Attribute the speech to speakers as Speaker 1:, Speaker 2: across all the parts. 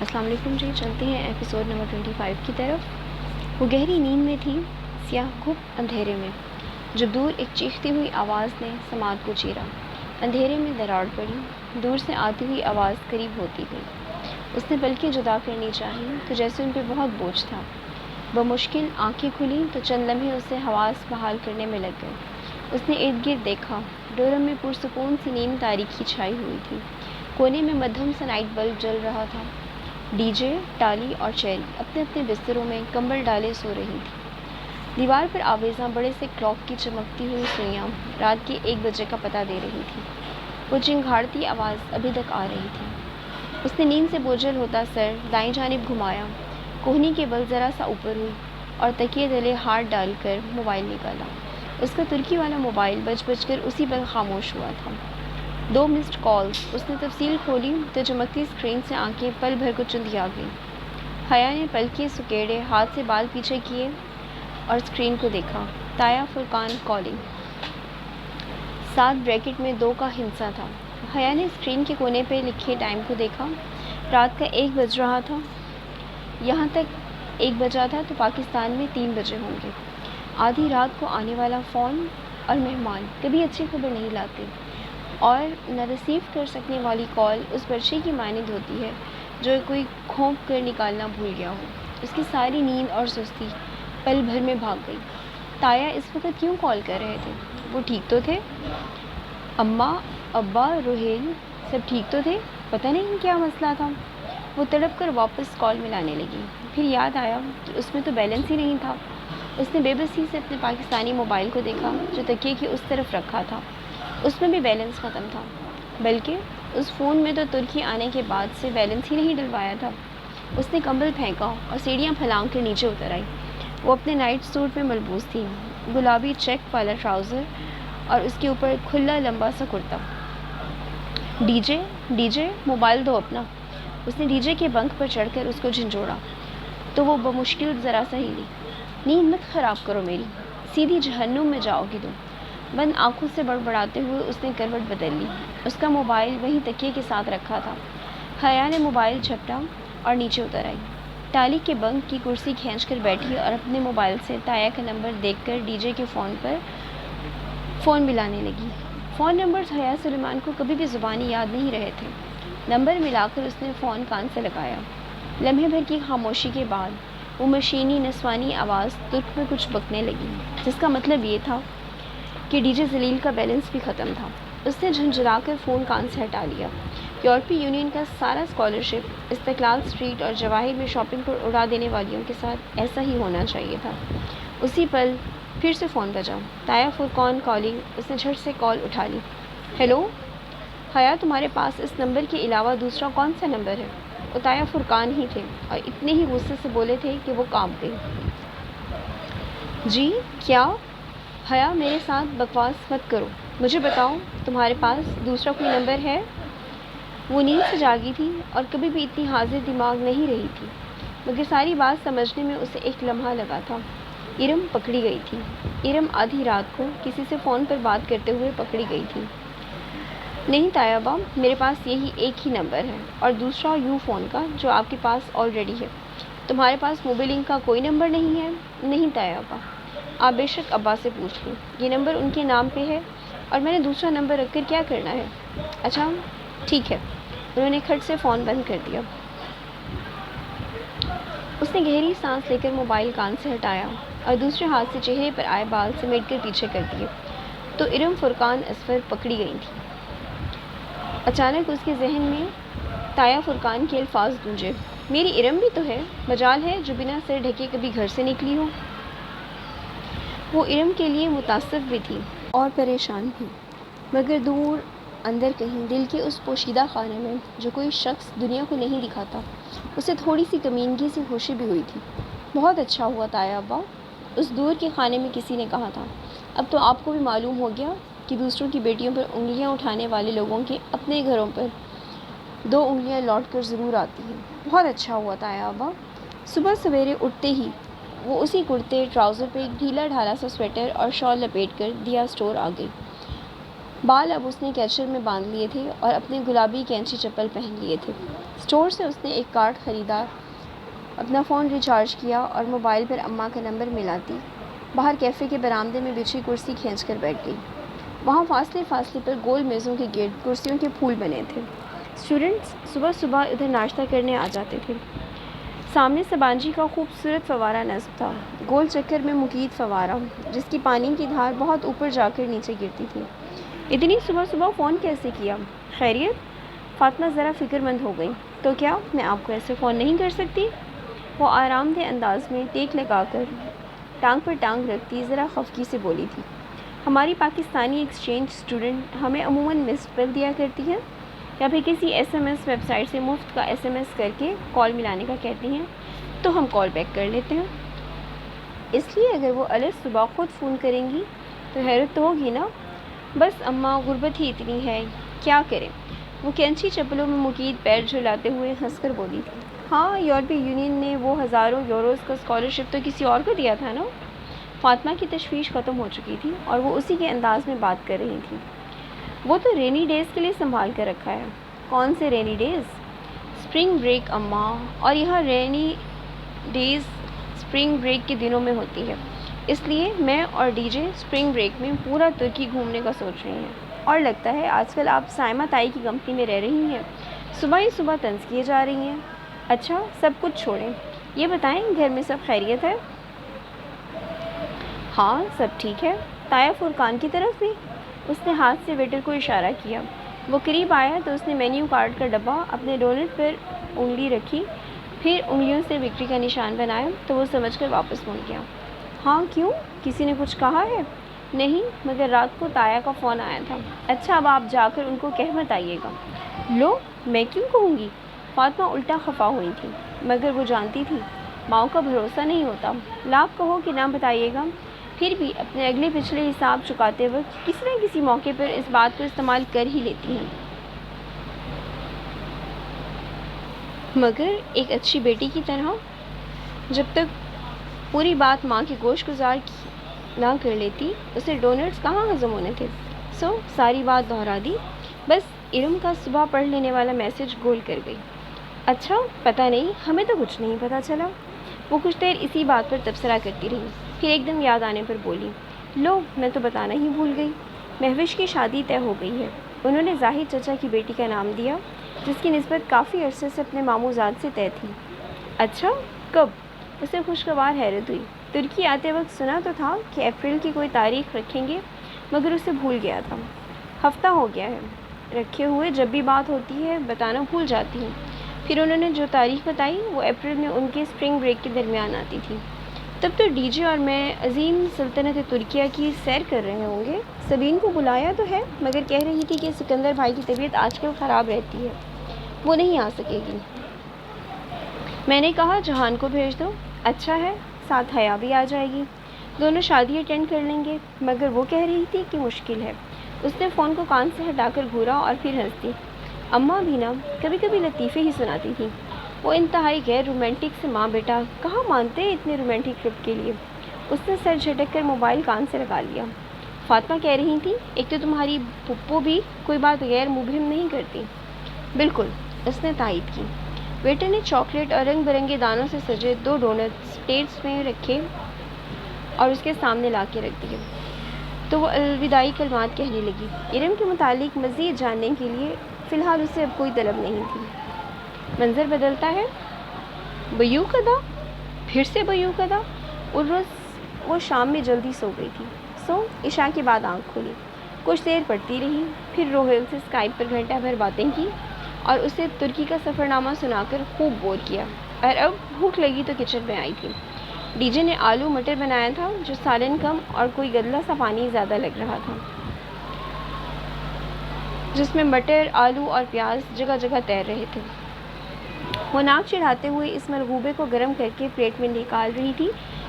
Speaker 1: السلام علیکم جی، چلتے ہیں ایپیسوڈ نمبر 25 کی طرف۔ وہ گہری نیند میں تھی، سیاہ گھپ اندھیرے میں، جب دور ایک چیختی ہوئی آواز نے سماعت کو چیرا۔ اندھیرے میں دراڑ پڑی، دور سے آتی ہوئی آواز قریب ہوتی گئی۔ اس نے پلکیں جدا کرنی چاہی تو جیسے ان پہ بہت بوجھ تھا۔ بمشکل آنکھیں کھلیں تو چند لمحے اسے حواس بحال کرنے میں لگ گئے۔ اس نے ارد گرد دیکھا، ڈورم میں پرسکون سی نیند تاریکی چھائی ہوئی تھی۔ کونے میں مدھم سا نائٹ بلب جل رہا تھا۔ ڈی جے، ٹالی اور چیری اپنے اپنے بستروں میں کمبل ڈالے سو رہی تھی۔ دیوار پر آویزاں بڑے سے کلاک کی چمکتی ہوئی سوئیاں رات کے 1 بجے کا پتہ دے رہی تھی۔ وہ چنگھاڑتی آواز ابھی تک آ رہی تھی۔ اس نے نیند سے بوجھل ہوتا سر دائیں جانب گھمایا، کوہنی کے بل ذرا سا اوپر ہوئی اور تکیے تلے ہاتھ ڈال کر موبائل نکالا۔ اس کا ترکی والا موبائل بج کر اسی پل خاموش ہوا تھا۔ 2 مسڈ کالز۔ اس نے تفصیل کھولی تو چمکتی اسکرین سے آنکھیں پل بھر کو چندھیا گئیں۔ حیا نے پلکیں سکیڑے ہاتھ سے بال پیچھے کیے اور اسکرین کو دیکھا۔ تایا فرقان کالنگ۔ 7 بریکٹ میں 2 کا ہندسہ تھا۔ حیا نے اسکرین کے کونے پہ لکھے ٹائم کو دیکھا۔ رات کا 1 بج رہا تھا۔ یہاں تک 1 بجا تھا تو پاکستان میں 3 بجے ہوں گے۔ آدھی رات کو آنے والا فون اور مہمان کبھی اچھی خبر نہیں لاتے، اور نہ ریسیو کر سکنے والی کال اس بچے کی مانند ہوتی ہے جو کوئی کھونک کر نکالنا بھول گیا ہو۔ اس کی ساری نیند اور سستی پل بھر میں بھاگ گئی۔ تایا اس وقت کیوں کال کر رہے تھے؟ وہ ٹھیک تو تھے؟ اماں، ابا، روہیل سب ٹھیک تو تھے؟ پتہ نہیں کیا مسئلہ تھا۔ وہ تڑپ کر واپس کال ملانے لگی۔ پھر یاد آیا کہ اس میں تو بیلنس ہی نہیں تھا۔ اس نے بے بسی سے اپنے پاکستانی موبائل کو دیکھا جو تکیے کی اس طرف رکھا تھا۔ اس میں بھی بیلنس ختم تھا، بلکہ اس فون میں تو ترکی آنے کے بعد سے بیلنس ہی نہیں ڈلوایا تھا۔ اس نے کمبل پھینکا اور سیڑھیاں پھلانگ کر نیچے اتر آئی۔ وہ اپنے نائٹ سوٹ میں ملبوس تھی، گلابی چیک والا ٹراؤزر اور اس کے اوپر کھلا لمبا سا کرتا۔ ڈی جے، موبائل دو اپنا۔ اس نے ڈی جے کے بنک پر چڑھ کر اس کو جھنجھوڑا تو وہ بمشکل ذرا سا ہلی۔ نیند مت خراب کرو میری، سیدھی جہنم میں جاؤ گی تم۔ بند آنکھوں سے بڑبڑاتے ہوئے اس نے کروٹ بدل لی۔ اس کا موبائل وہیں تکیے کے ساتھ رکھا تھا۔ حیا نے موبائل جھپٹا اور نیچے اتر آئی۔ ٹالی کے بنک کی کرسی کھینچ کر بیٹھی اور اپنے موبائل سے تایا کا نمبر دیکھ کر ڈی جے کے فون ملانے لگی۔ فون نمبرز حیا سلیمان کو کبھی بھی زبانی یاد نہیں رہے تھے۔ نمبر ملا کر اس نے فون کان سے لگایا۔ لمحے بھر کی خاموشی کے بعد وہ مشینی نسوانی آواز ترک میں کچھ بکنے لگی، جس کا مطلب یہ تھا کہ ڈی جے ذلیل کا بیلنس بھی ختم تھا۔ اس نے جھنجھلا کر فون کان سے ہٹا لیا۔ یورپی یونین کا سارا اسکالرشپ استقلال اسٹریٹ اور جواہر میں شاپنگ پر اڑا دینے والیوں کے ساتھ ایسا ہی ہونا چاہیے تھا۔ اسی پل پھر سے فون بجا۔ تایا فرقان کالنگ۔ اس نے جھٹ سے کال اٹھا لی۔ ہیلو حیا، تمہارے پاس اس نمبر کے علاوہ دوسرا کون سا نمبر ہے؟ وہ تایا فرقان ہی تھے اور اتنے ہی غصے سے بولے تھے کہ وہ کانپ گئی۔ جی کیا؟ حیا، میرے ساتھ بکواس مت کرو، مجھے بتاؤ تمہارے پاس دوسرا کوئی نمبر ہے؟ وہ نیند سے جاگی تھی اور کبھی بھی اتنی حاضر دماغ نہیں رہی تھی، مگر ساری بات سمجھنے میں اسے ایک لمحہ لگا تھا۔ ارم پکڑی گئی تھی۔ ارم آدھی رات کو کسی سے فون پر بات کرتے ہوئے پکڑی گئی تھی۔ نہیں تایابا، میرے پاس یہی ایک ہی نمبر ہے، اور دوسرا یو فون کا جو آپ کے پاس آلریڈی ہے۔ تمہارے پاس موبی لنک کا کوئی نمبر نہیں ہے؟ نہیں تایابا، آپ بے شک ابا سے پوچھ لیں، یہ نمبر ان کے نام پہ ہے اور میں نے دوسرا نمبر رکھ کر کیا کرنا ہے؟ اچھا ٹھیک ہے۔ انہوں نے کھٹ سے فون بند کر دیا۔ اس نے گہری سانس لے کر موبائل کان سے ہٹایا اور دوسرے ہاتھ سے چہرے پر آئے بال سمیٹ کر پیچھے کر دیے تو ارم فرقان اسفر پکڑی گئی تھی۔ اچانک اس کے ذہن میں تایا فرقان کے الفاظ گونجے، میری ارم بھی تو ہے، مجال ہے جو بنا سر ڈھکے کبھی گھر سے نکلی ہو۔ وہ ارم کے لیے متاسف بھی تھی اور پریشان بھی، مگر دور اندر کہیں دل کے اس پوشیدہ خانے میں جو کوئی شخص دنیا کو نہیں دکھاتا، اسے تھوڑی سی کمینگی سی خوشی بھی ہوئی تھی۔ بہت اچھا ہوا تایا ابا، اس دور کے خانے میں کسی نے کہا تھا، اب تو آپ کو بھی معلوم ہو گیا کہ دوسروں کی بیٹیوں پر انگلیاں اٹھانے والے لوگوں کے اپنے گھروں پر 2 انگلیاں لوٹ کر ضرور آتی ہیں۔ بہت اچھا ہوا تایا ابا۔ صبح سویرے اٹھتے ہی وہ اسی کرتے ٹراؤزر پہ ایک ڈھیلا ڈھالا سا سویٹر اور شال لپیٹ کر دیا اسٹور آ گئی۔ بال اب اس نے کیچر میں باندھ لیے تھے اور اپنے گلابی کینچی چپل پہن لیے تھے۔ اسٹور سے اس نے ایک کارڈ خریدا، اپنا فون ریچارج کیا اور موبائل پر اماں کا نمبر ملاتی باہر کیفے کے برآمدے میں بچھی کرسی کھینچ کر بیٹھ گئی۔ وہاں فاصلے فاصلے پر گول میزوں کے گرد کرسیوں کے پھول بنے تھے۔ اسٹوڈنٹس صبح صبح ادھر ناشتہ کرنے آ جاتے تھے۔ سامنے سبانجی کا خوبصورت فوارہ نصب تھا، گول چکر میں مقید فوارہ، جس کی پانی کی دھار بہت اوپر جا کر نیچے گرتی تھی۔ اتنی صبح صبح فون کیسے کیا؟ خیریت؟ فاطمہ ذرا فکر مند ہو گئی۔ تو کیا میں آپ کو ایسے فون نہیں کر سکتی؟ وہ آرام دہ انداز میں ٹیک لگا کر ٹانگ پر ٹانگ رکھتی ذرا خفگی سے بولی تھی۔ ہماری پاکستانی ایکسچینج اسٹوڈنٹ ہمیں عموماً مسڈ کال دیا کرتی ہیں یا پھر کسی S M S website سے مفت کا ایس ایم ایس کر کے کال ملانے کا کہتی ہیں تو ہم کال بیک کر لیتے ہیں۔ اس لیے اگر وہ الگ صبح خود فون کریں گی تو حیرت تو ہوگی نا۔ بس اماں غربت ہی اتنی ہے، کیا کریں؟ وہ کینچی چپلوں میں مقید پیر جھلاتے ہوئے ہنس کر بولی تھی۔ ہاں، یورپی یونین نے وہ ہزاروں یوروز کا اسکالرشپ تو کسی اور کو دیا تھا نا۔ فاطمہ کی تشویش ختم ہو چکی تھی اور وہ اسی کے انداز میں بات کر رہی تھی۔ وہ تو رینی ڈیز کے لیے سنبھال کر رکھا ہے۔ کون سے رینی ڈیز؟ اسپرنگ بریک اماں، اور یہاں رینی ڈیز اسپرنگ بریک کے دنوں میں ہوتی ہے، اس لیے میں اور ڈی جے اسپرنگ بریک میں پورا ترکی گھومنے کا سوچ رہے ہیں۔ اور لگتا ہے آج کل آپ سائمہ تائی کی کمپنی میں رہ رہی ہیں، صبح ہی صبح طنز کیے جا رہی ہیں۔ اچھا، سب کچھ چھوڑیں، یہ بتائیں گھر میں سب خیریت ہے؟ ہاں، سب ٹھیک ہے۔ تایا فرقان کی طرف بھی؟ اس نے ہاتھ سے ویٹر کو اشارہ کیا۔ وہ قریب آیا تو اس نے مینیو کارڈ کا ڈبہ اپنے ڈونٹ پر انگلی رکھی، پھر انگلیوں سے وکٹری کا نشان بنایا تو وہ سمجھ کر واپس مڑ گیا۔ ہاں، کیوں؟ کسی نے کچھ کہا ہے؟ نہیں، مگر رات کو تایا کا فون آیا تھا۔ اچھا، اب آپ جا کر ان کو کہہ مت آئیے گا۔ لو، میں کیوں کہوں گی؟ فاطمہ الٹا خفا ہوئی تھی، مگر وہ جانتی تھی ماؤں کا بھروسہ نہیں ہوتا، لاکھ کہو کہ نہ بتائیے گا، پھر بھی اپنے اگلے پچھلے حساب چکاتے وقت کسی نہ کسی موقع پر اس بات کو استعمال کر ہی لیتی ہیں۔ مگر ایک اچھی بیٹی کی طرح جب تک پوری بات ماں کی گوش گزار نہ کر لیتی اسے ڈونٹس کہاں ہضم ہونے تھے۔ ساری بات دہرا دی، بس ارم کا صبح پڑھ لینے والا میسج گول کر گئی۔ اچھا، پتہ نہیں، ہمیں تو کچھ نہیں پتہ چلا۔ وہ کچھ دیر اسی بات پر تبصرہ کرتی رہی، پھر ایک دم یاد آنے پر بولی، لو، میں تو بتانا ہی بھول گئی، مہوش کی شادی طے ہو گئی ہے۔ انہوں نے زاہد چچا کی بیٹی کا نام دیا، جس کی نسبت کافی عرصے سے اپنے ماموں زاد سے طے تھی۔ اچھا، کب؟ اسے خوشگوار حیرت ہوئی۔ ترکی آتے وقت سنا تو تھا کہ اپریل کی کوئی تاریخ رکھیں گے، مگر اسے بھول گیا تھا۔ ہفتہ ہو گیا ہے رکھے ہوئے، جب بھی بات ہوتی ہے بتانا بھول جاتی ہوں۔ پھر انہوں نے جو تاریخ بتائی وہ اپریل میں ان کے اسپرنگ بریک کے درمیان آتی تھی۔ تب تو ڈی جے اور میں عظیم سلطنت ترکیہ کی سیر کر رہے ہوں گے۔ سبین کو بلایا تو ہے، مگر کہہ رہی تھی کہ سکندر بھائی کی طبیعت آج کل خراب رہتی ہے، وہ نہیں آ سکے گی۔ میں نے کہا جہان کو بھیج دو۔ اچھا ہے، ساتھ حیا بھی آ جائے گی، دونوں شادی اٹینڈ کر لیں گے، مگر وہ کہہ رہی تھی کہ مشکل ہے۔ اس نے فون کو کان سے ہٹا کر گھورا اور پھر ہنس دی۔ اماں بھی نا کبھی کبھی لطیفے ہی سناتی تھی۔ وہ انتہائی غیر رومانٹک سے ماں بیٹا کہاں مانتے اتنے رومانٹک ٹرپ کے لیے۔ اس نے سر جھٹک کر موبائل کان سے لگا لیا۔ فاطمہ کہہ رہی تھی، ایک تو تمہاری پھپھو بھی کوئی بات غیر مبہم نہیں کرتی۔ بالکل، اس نے تائید کی۔ ویٹر نے چاکلیٹ اور رنگ برنگے دانوں سے سجے 2 ڈونٹس پلیٹس میں رکھے اور اس کے سامنے لا کے رکھ دیے، تو وہ الوداعی کلمات کہنے لگی۔ ارم کے متعلق مزید جاننے کے لیے فی الحال اسے اب کوئی طلب نہیں تھی۔ منظر بدلتا ہے۔ بیوق ادا؟ پھر سے بیوق ادا؟ اس روز وہ شام میں جلدی سو گئی تھی، عشاء کے بعد آنکھ کھولی، کچھ دیر پڑھتی رہی، پھر روہیل سے اسکائپ پر گھنٹہ بھر باتیں کی اور اسے ترکی کا سفر نامہ سنا کر خوب بور کیا، اور اب بھوک لگی تو کچن میں آئی تھی۔ ڈی جے نے آلو مٹر بنایا تھا، جو سالن کم اور کوئی گدلا سا پانی زیادہ لگ رہا تھا، جس میں مٹر، آلو اور پیاز جگہ جگہ تیر رہے تھے۔ وہ ناک چڑھاتے ہوئے اس ملغوبے کو گرم کر کے پلیٹ میں نکال رہی تھی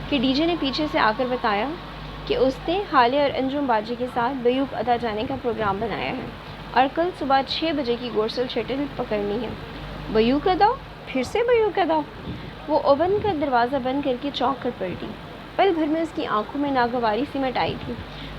Speaker 1: کہ ڈی جے نے پیچھے سے آ کر بتایا کہ اس نے حالے اور انجم باجی کے ساتھ بیوق ادا جانے کا پروگرام بنایا ہے اور کل صبح 6 بجے کی گورسل شٹل پکڑنی ہے۔ بیوق ادا؟ پھر سے بیوق ادا؟ وہ اوون کا دروازہ بند کر کے چونک کر پلٹی۔ پل بھر میں اس کی آنکھوں میں ناگواری سمٹ آئی تھی۔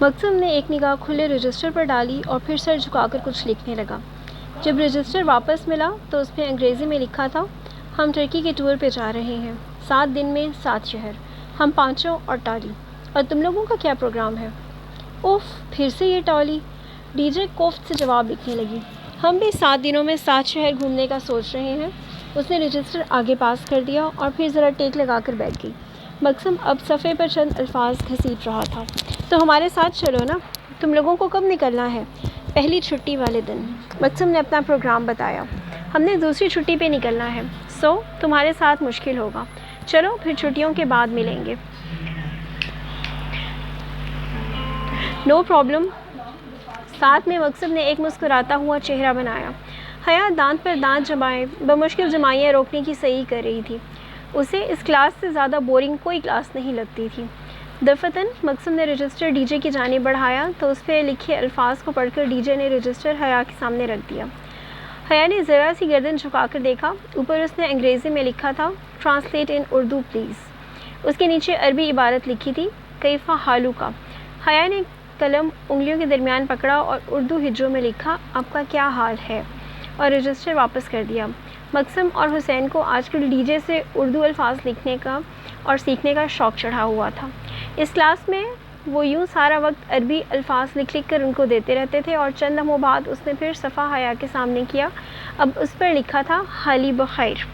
Speaker 1: مقسم نے ایک نگاہ کھلے رجسٹر پر ڈالی اور پھر سر جھکا کر کچھ لکھنے لگا۔ جب رجسٹر واپس ملا تو اس میں انگریزی میں لکھا تھا، ہم ترکی کے ٹور پہ جا رہے ہیں، 7 دن میں 7 شہر، ہم پانچوں اور ٹالی، اور تم لوگوں کا کیا پروگرام ہے؟ اوف، پھر سے یہ ٹالی، ڈی جے کوفت سے جواب لکھنے لگی۔ ہم بھی 7 دنوں میں 7 شہر گھومنے کا سوچ رہے ہیں۔ اس نے رجسٹر آگے پاس کر دیا اور پھر ذرا ٹیک لگا کر بیٹھ گئی۔ مقسم اب صفحے پر چند الفاظ گھسیٹ رہا تھا۔ تو ہمارے ساتھ چلو نا، تم لوگوں کو کب نکلنا ہے؟ پہلی چھٹی والے دن، مقسم نے اپنا پروگرام بتایا۔ ہم نے دوسری چھٹی پہ نکلنا ہے، تمہارے ساتھ مشکل ہوگا، چلو پھر چھٹیوں کے بعد ملیں گے۔ نو پرابلم، ساتھ میں مقصد نے ایک مسکراتا ہوا چہرہ بنایا۔ حیا دانت پر دانت جمائے بمشکل جمائیاں روکنے کی صحیح کر رہی تھی۔ اسے اس کلاس سے زیادہ بورنگ کوئی کلاس نہیں لگتی تھی۔ دفتن مقصد نے رجسٹر ڈی جے کی جانب بڑھایا تو اس پہ لکھے الفاظ کو پڑھ کر ڈی جے نے رجسٹر حیا کے سامنے رکھ دیا۔ حیا نے ذرا سی گردن جھکا کر دیکھا، اوپر اس نے انگریزی میں لکھا تھا، ٹرانسلیٹ ان اردو پلیز۔ اس کے نیچے عربی عبارت لکھی تھی، کیفا حالو کا۔ حیا نے قلم انگلیوں کے درمیان پکڑا اور اردو ہجوں میں لکھا، آپ کا کیا حال ہے، اور رجسٹر واپس کر دیا۔ مقسم اور حسین کو آج کل ڈی جے سے اردو الفاظ لکھنے کا اور سیکھنے کا شوق چڑھا ہوا تھا۔ اس کلاس میں وہ یوں سارا وقت عربی الفاظ لکھ کر ان کو دیتے رہتے تھے، اور چند لمحوں بعد اس نے پھر صفحہ حیا کے سامنے کیا۔ اب اس پر لکھا تھا، حالی بخیر۔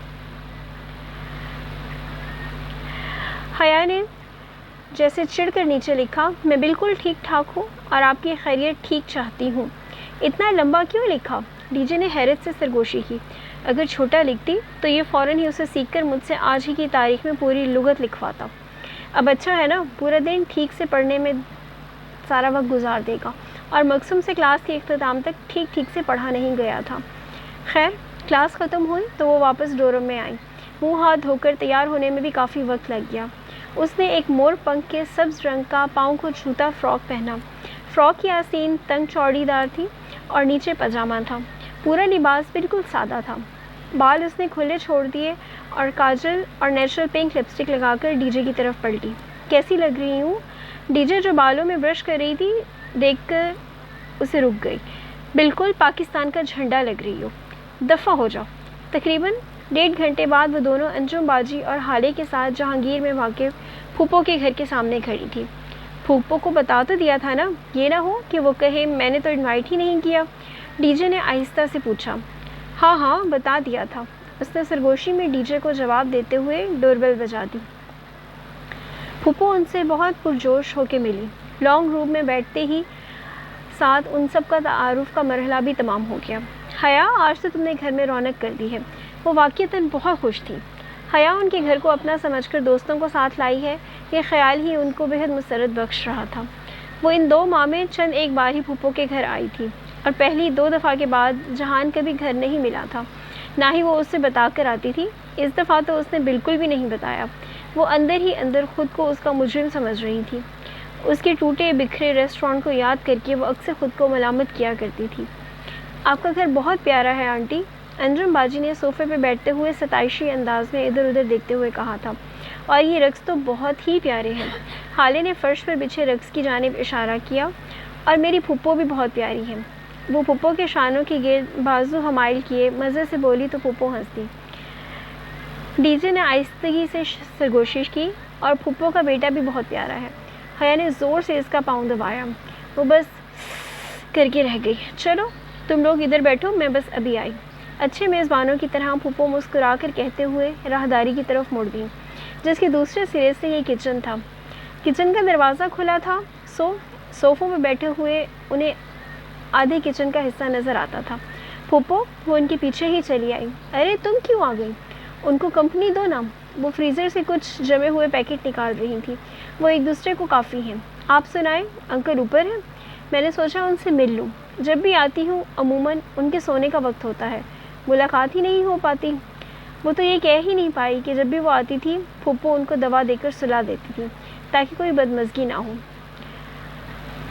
Speaker 1: حیا نے جیسے چڑھ کر نیچے لکھا، میں بالکل ٹھیک ٹھاک ہوں اور آپ کی خیریت ٹھیک چاہتی ہوں۔ اتنا لمبا کیوں لکھا؟ ڈی جے نے حیرت سے سرگوشی کی۔ اگر چھوٹا لکھتی تو یہ فوراً ہی اسے سیکھ کر مجھ سے آج ہی کی تاریخ میں پوری لغت لکھواتا۔ اب اچھا ہے نا، پورا دن ٹھیک سے پڑھنے میں سارا وقت گزار دے گا، اور مقصم سے کلاس کے اختتام تک ٹھیک سے پڑھا نہیں گیا تھا۔ خیر، کلاس ختم ہوئی تو وہ واپس ڈورم میں آئی۔ منہ ہاتھ دھو کر تیار ہونے میں بھی کافی وقت لگ گیا۔ اس نے ایک مور پنکھ کے سبز رنگ کا پاؤں کو چھوتا فراک پہنا۔ فراک کی آستین تنگ چوڑی دار تھی اور نیچے پاجامہ تھا۔ پورا لباس بالکل سادہ تھا۔ بال اس نے کھلے چھوڑ دیے اور کاجل اور نیچرل پنک لپسٹک لگا کر ڈی جے کی طرف پلٹی۔ کیسی لگ رہی ہوں؟ ڈی جے جو بالوں میں برش کر رہی تھی دیکھ کر اسے رک گئی۔ بالکل پاکستان کا جھنڈا لگ رہی ہو، دفع ہو جاؤ۔ تقریباً 1.5 گھنٹے بعد وہ دونوں انجم باجی اور حالے کے ساتھ جہانگیر میں واقع پھوپھو کے گھر کے سامنے کھڑی تھی۔ پھوپھو کو بتا تو دیا تھا نا، یہ نہ ہو کہ وہ کہے میں نے تو انوائٹ ہی نہیں کیا، ڈی جے نے آہستہ سے پوچھا۔ ہاں بتا دیا تھا، اس نے سرگوشی میں ڈی جے کو جواب دیتے ہوئے ڈور بیل بجا دی۔ پھوپھو ان سے بہت پرجوش ہو کے ملی۔ لانگ روم میں بیٹھتے ہی ساتھ ان سب کا تعارف کا مرحلہ بھی تمام ہو گیا۔ حیا، آج تو تم نے گھر میں رونق کر دی ہے۔ وہ واقعتاً بہت خوش تھی۔ حیا ان کے گھر کو اپنا سمجھ کر دوستوں کو ساتھ لائی ہے، یہ خیال ہی ان کو بہت مسرت بخش رہا تھا۔ وہ ان 2 ماہ میں چند ایک بار ہی پھوپھو کے گھر آئی تھی، اور پہلی 2 دفعہ کے بعد جہان کبھی گھر نہیں ملا تھا، نہ ہی وہ اسے بتا کر آتی تھی۔ اس دفعہ تو اس نے بالکل بھی نہیں بتایا۔ وہ اندر ہی اندر خود کو اس کا مجرم سمجھ رہی تھی۔ اس کے ٹوٹے بکھرے ریسٹورانٹ کو یاد کر کے وہ اکثر خود کو ملامت کیا کرتی تھی۔ آپ کا گھر بہت پیارا ہے آنٹی، انجم باجی نے صوفے پہ بیٹھتے ہوئے ستائشی انداز میں ادھر ادھر دیکھتے ہوئے کہا تھا، اور یہ رقص تو بہت ہی پیارے ہیں۔ حالے نے فرش پر بچھے رقص کی جانب اشارہ کیا، اور میری پھوپھو بھی بہت پیاری ہے۔ وہ پھوپھو کے شانوں کے گرد بازو حمائل کیے مزے سے بولی تو پھوپھو ہنس دی۔ ڈی جے نے آہستگی سے سرگوشش کی، اور پھوپھو کا بیٹا بھی بہت پیارا ہے۔ حیا نے زور سے اس کا پاؤں دبایا۔ وہ بس کر کے رہ گئی۔ چلو تم لوگ ادھر بیٹھو، میں بس ابھی آئی۔ اچھے میزبانوں کی طرح پھوپھو مسکرا کر کہتے ہوئے راہداری کی طرف مڑ گئی، جس کے دوسرے سرے سے یہ کچن تھا۔ کچن کا دروازہ کھلا تھا، صوفوں پہ بیٹھے ہوئے انہیں آدھے کچن کا حصہ نظر آتا تھا۔ پھوپھو وہ ان کے پیچھے ہی چلی آئی۔ ارے تم کیوں آ گئی؟ ان کو کمپنی دو نا۔ وہ فریزر سے کچھ جمے ہوئے پیکٹ نکال رہی تھی۔ وہ ایک دوسرے کو کافی ہیں۔ آپ سنائیں، انکل اوپر ہیں؟ میں نے سوچا ان سے مل لوں، جب بھی آتی ہوں عموماً ان کے سونے کا وقت ہوتا ہے، ملاقات ہی نہیں ہو پاتی۔ وہ تو یہ کہہ ہی نہیں پائی کہ جب بھی وہ آتی تھی پھوپھو ان کو دوا دے کر سلا دیتی تھی تاکہ کوئی بدمزگی نہ ہو۔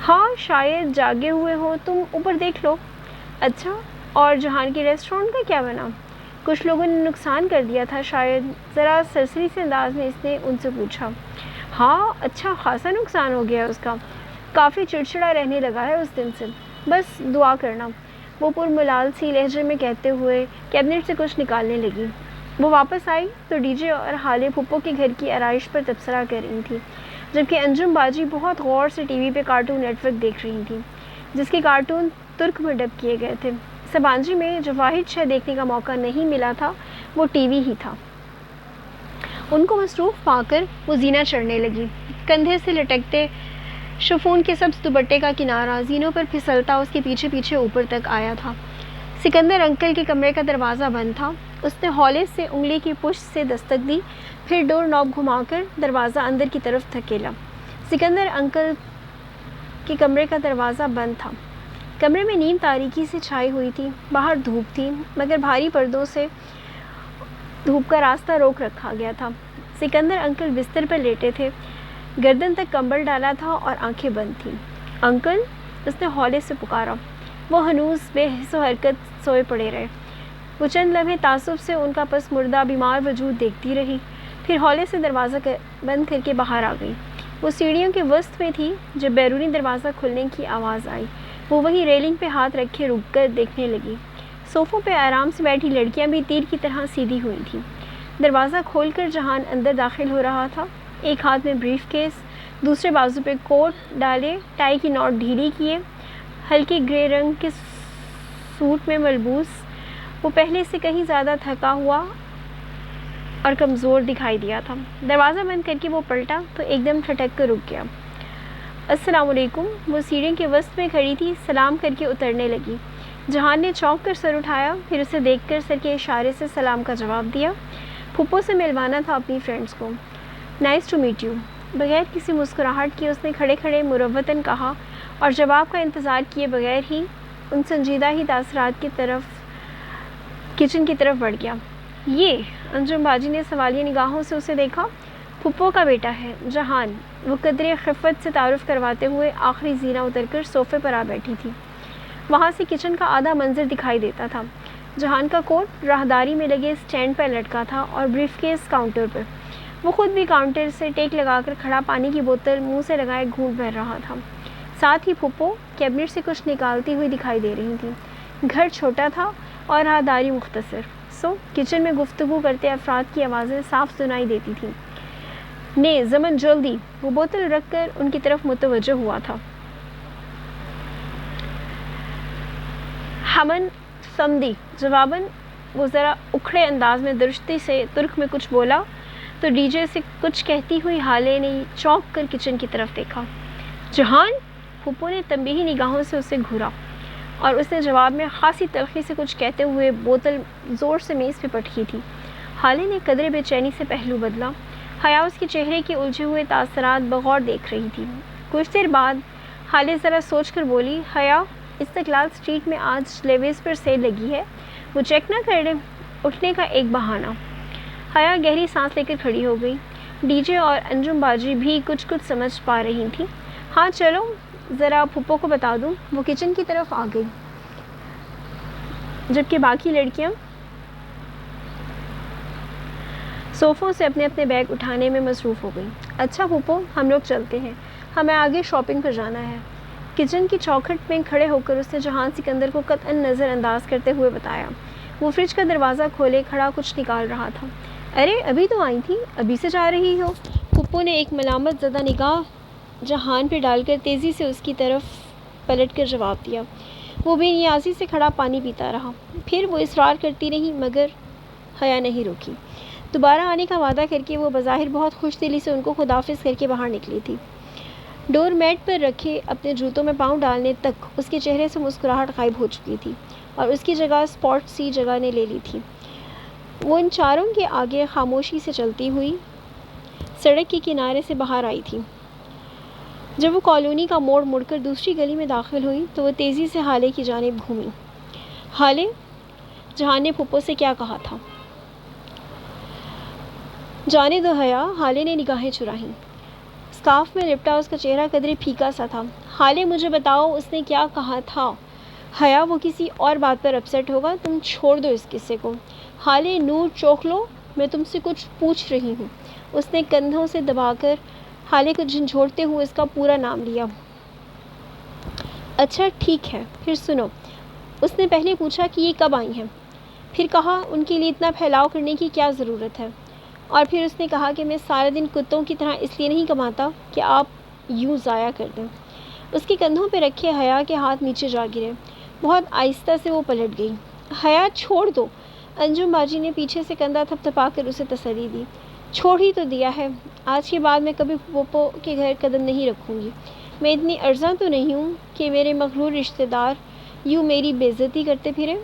Speaker 1: ہاں شاید جاگے ہوئے ہو، تم اوپر دیکھ لو۔ اچھا، اور جہان کے ریسٹورانٹ کا کیا بنا؟ کچھ لوگوں نے نقصان کر دیا تھا شاید، ذرا سرسری سے انداز میں اس نے ان سے پوچھا۔ ہاں اچھا خاصا نقصان ہو گیا اس کا، کافی چڑچڑا رہنے لگا ہے اس دن سے، بس دعا کرنا، وہ پرملال سی لہجے میں کہتے ہوئے کیبنٹ سے کچھ نکالنے لگی۔ وہ واپس آئی تو ڈی جے اور حالے پھپھو کے گھر کی آرائش پر تبصرہ کر رہی تھیں، جبکہ انجم باجی بہت غور سے ٹی وی پہ کارٹون نیٹ ورک دیکھ رہی تھیں، جس کے کارٹون ترک میں ڈب کیے گئے تھے۔ سبانجی میں جو واحد شے دیکھنے کا موقع نہیں ملا تھا وہ ٹی وی ہی تھا۔ ان کو مصروف پا کر وہ زینہ چڑھنے لگی۔ کندھے سے لٹکتے شفون کے سبز دوپٹے کا کنارہ زینوں پر پھسلتا اس کے پیچھے پیچھے اوپر تک آیا تھا۔ سکندر انکل کے کمرے کا دروازہ بند تھا۔ اس نے ہولے سے انگلی کی پشت سے دستک دی، پھر ڈور نوب گھما کر دروازہ اندر کی طرف دھکیلا۔ سکندر انکل کے کمرے کا دروازہ بند تھا۔ کمرے میں نیم تاریکی سے چھائی ہوئی تھی، باہر دھوپ تھی، مگر بھاری پردوں سے دھوپ کا راستہ روک رکھا گیا تھا۔ سکندر انکل بستر پر لیٹے تھے، گردن تک کمبل ڈالا تھا اور آنکھیں بند تھیں۔ انکل، اس نے ہولے سے پکارا۔ وہ ہنوز بے حس و حرکت سوئے پڑے رہے۔ وہ چند لمحے تعصب سے ان کا پس مردہ بیمار وجود دیکھتی رہی، پھر ہولے سے دروازہ بند کر کے باہر آ گئی۔ وہ سیڑھیوں کے وسط میں تھی جب بیرونی دروازہ کھلنے کی آواز آئی۔ وہ وہیں ریلنگ پہ ہاتھ رکھے رک کر دیکھنے لگی۔ صوفوں پہ آرام سے بیٹھی لڑکیاں بھی تیر کی طرح سیدھی ہوئی تھیں۔ دروازہ کھول کر جہان اندر داخل ہو رہا تھا، ایک ہاتھ میں بریف کیس، دوسرے بازو پہ کوٹ ڈالے، ٹائی کی نوٹ ڈھیلی کیے، ہلکے گرے رنگ کے سوٹ میں ملبوس۔ وہ پہلے سے کہیں زیادہ تھکا ہوا اور کمزور دکھائی دیا تھا۔ دروازہ بند کر کے وہ پلٹا تو ایک دم ٹھٹک کر رک گیا۔ السلام علیکم۔ وہ سیڑھیوں کے وسط میں کھڑی تھی، سلام کر کے اترنے لگی۔ جہان نے چونک کر سر اٹھایا، پھر اسے دیکھ کر سر کے اشارے سے سلام کا جواب دیا۔ پھپھو سے ملوانا تھا اپنی فرینڈز کو۔ نائس ٹو میٹ یو، بغیر کسی مسکراہٹ کے اس نے کھڑے کھڑے مروتاً کہا، اور جواب کا انتظار کیے بغیر ہی ان سنجیدہ ہی تاثرات کی طرف کچن کی طرف بڑھ گیا۔ یہ انجم باجی نے سوالیہ نگاہوں سے اسے دیکھا۔ پھپھو کا بیٹا ہے، جہان، وہ قدرے خفت سے تعارف کرواتے ہوئے آخری زینہ اتر کر صوفے پر آ بیٹھی تھی۔ وہاں سے کچن کا آدھا منظر دکھائی دیتا تھا۔ جہان کا کوٹ راہداری میں لگے اسٹینڈ پر لٹکا تھا اور بریف کیس کاؤنٹر پر۔ وہ خود بھی کاؤنٹر سے ٹیک لگا کر کھڑا پانی کی بوتل منہ سے لگائے گھونٹ بھر رہا تھا۔ ساتھ ہی پھپھو کیبنٹ سے کچھ نکالتی ہوئی دکھائی دے رہی تھیں۔ گھر چھوٹا تھا اور راہداری مختصر، کچن میں گفتگو کرتے افراد کی آوازیں صاف سنائی دیتی تھیں۔ نے زمن جلدی، وہ بوتل رکھ کر ان کی طرف متوجہ ہوا تھا۔ ہمن سمدی، جواباً وہ ذرا اکھڑے انداز میں درشتی سے ترک میں کچھ بولا تو ڈی جے سے کچھ کہتی ہوئی حالے نے چونک کر کچن کی طرف دیکھا۔ جہان، پھپھو نے تنبیہی نگاہوں سے اسے گھورا، اور اس نے جواب میں خاصی تلخی سے کچھ کہتے ہوئے بوتل زور سے میز پہ پٹکی تھی۔ حالے نے قدرے بے چینی سے پہلو بدلا۔ حیا اس کے چہرے کے الجھے ہوئے تاثرات بغور دیکھ رہی تھی۔ کچھ دیر بعد حالے ذرا سوچ کر بولی، حیا، استقلال اسٹریٹ میں آج لیویز پر سیل لگی ہے، وہ چیک نہ کر لیں؟ اٹھنے کا ایک بہانہ۔ حیا گہری سانس لے کر کھڑی ہو گئی۔ ڈی جے اور انجم باجی بھی کچھ سمجھ پا رہی تھیں۔ ہاں چلو، ذرا پھپھو کو بتا دوں۔ وہ کچن کی طرف آ گئی، جبکہ باقی لڑکیاں صوفوں سے اپنے اپنے بیگ اٹھانے میں مصروف ہو گئیں۔ اچھا پھپھو، ہم لوگ چلتے ہیں، ہمیں آگے شاپنگ پر جانا ہے۔ کچن کی چوکھٹ میں کھڑے ہو کر اس نے جہان سکندر کو قطعاً نظر انداز کرتے ہوئے بتایا۔ وہ فریج کا دروازہ کھولے کھڑا کچھ نکال رہا تھا۔ ارے ابھی تو آئی تھی، ابھی سے جا رہی ہو؟ پھپھو نے ایک ملامت زدہ نگاہ جہان پہ ڈال کر تیزی سے اس کی طرف پلٹ کر جواب دیا۔ وہ بے نیازی سے کھڑا پانی پیتا رہا۔ پھر وہ اصرار کرتی رہی، مگر حیا نہیں روکی۔ دوبارہ آنے کا وعدہ کر کے وہ بظاہر بہت خوش دلی سے ان کو خداحافظ کر کے باہر نکلی تھی۔ ڈور میٹ پر رکھے اپنے جوتوں میں پاؤں ڈالنے تک اس کے چہرے سے مسکراہٹ غائب ہو چکی تھی، اور اس کی جگہ اسپاٹ سی جگہ نے لے لی تھی۔ وہ ان چاروں کے آگے خاموشی سے چلتی ہوئی سڑک کے کنارے سے باہر آئی تھی۔ جب وہ کالونی کا موڑ مڑ کر دوسری گلی میں داخل ہوئی تو وہ تیزی سے حالے کی جانب گھومی۔ حالے، جہان نے پھپھو سے کیا کہا تھا؟ جانے دو حیا، حالے نے نگاہیں چرائیں۔ اسکارف میں لپٹا اس کا چہرہ قدرے پھیکا سا تھا۔ حالے، مجھے بتاؤ اس نے کیا کہا تھا؟ حیا، وہ کسی اور بات پر اپسیٹ ہوگا، تم چھوڑ دو اس قصے کو۔ حالے، نور چوک لو، میں تم سے کچھ پوچھ رہی ہوں۔ اس نے کندھوں سے دبا کر حالے کو جھنجھوڑتے ہوئے اس کا پورا نام لیا۔
Speaker 2: اچھا ٹھیک ہے، پھر سنو۔ اس نے پہلے پوچھا کہ یہ کب آئی ہیں، پھر کہا ان کے لیے اتنا پھیلاؤ کرنے کی کیا ضرورت ہے، اور پھر اس نے کہا کہ میں سارا دن کتوں کی طرح اس لیے نہیں کماتا کہ آپ یوں ضائع کر دیں۔ اس کے کندھوں پہ رکھے حیا کے ہاتھ نیچے جا گرے۔ بہت آہستہ سے وہ پلٹ گئی۔ حیا چھوڑ دو، انجم باجی نے پیچھے سے کندھا تھپ تھپا کر اسے تسلی دی۔ چھوڑ ہی تو دیا ہے، آج کے بعد میں کبھی پھوپھو کے گھر قدم نہیں رکھوں گی۔ میں اتنی ارزاں تو نہیں ہوں کہ میرے مغرور رشتہ دار یوں میری بے عزتی کرتے پھریں۔